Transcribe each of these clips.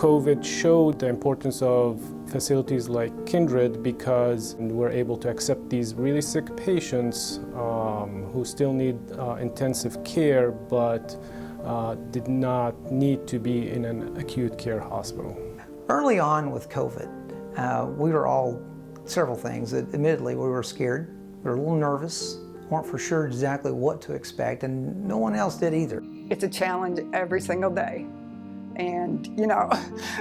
COVID showed the importance of facilities like Kindred because we're able to accept these really sick patients who still need intensive care but did not need to be in an acute care hospital. Early on with COVID, we were all several things. Admittedly, we were scared. We were a little nervous, weren't for sure exactly what to expect, and no one else did either. It's a challenge every single day. And, you know,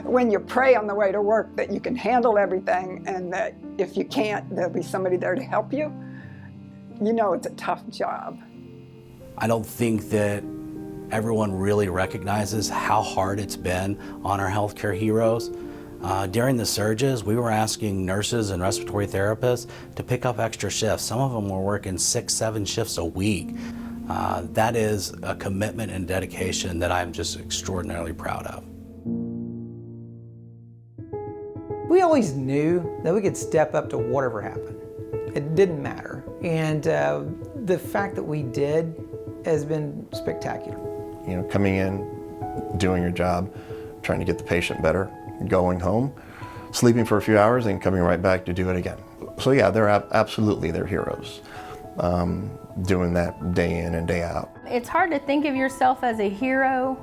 when you pray on the way to work that you can handle everything and that if you can't, there'll be somebody there to help you, you know it's a tough job. I don't think that everyone really recognizes how hard it's been on our healthcare heroes. During the surges, we were asking nurses and respiratory therapists to pick up extra shifts. Some of them were working 6-7 shifts a week. That is a commitment and dedication that I'm just extraordinarily proud of. We always knew that we could step up to whatever happened. It didn't matter. And the fact that we did has been spectacular. You know, coming in, doing your job, trying to get the patient better, going home, sleeping for a few hours, and coming right back to do it again. So yeah, they're absolutely, they're heroes. Doing that day in and day out. It's hard to think of yourself as a hero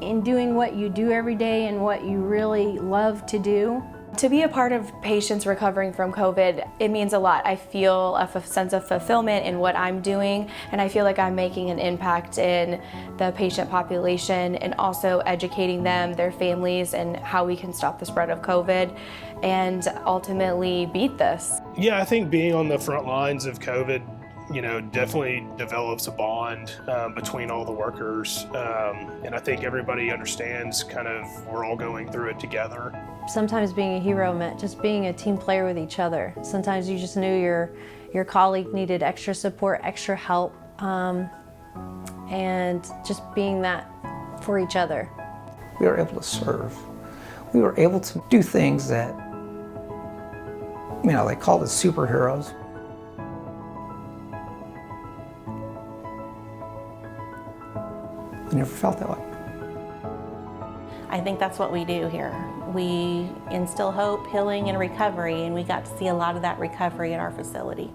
in doing what you do every day and what you really love to do. To be a part of patients recovering from COVID, it means a lot. I feel a sense of fulfillment in what I'm doing, and I feel like I'm making an impact in the patient population and also educating them, their families, and how we can stop the spread of COVID and ultimately beat this. Yeah, I think being on the front lines of COVID, you know, definitely develops a bond between all the workers. And I think everybody understands kind of we're all going through it together. Sometimes being a hero meant just being a team player with each other. Sometimes you just knew your colleague needed extra support, extra help, and just being that for each other. We were able to serve. We were able to do things that, you know, they called us superheroes. I never felt that way. I think that's what we do here. We instill hope, healing, and recovery, and we got to see a lot of that recovery at our facility.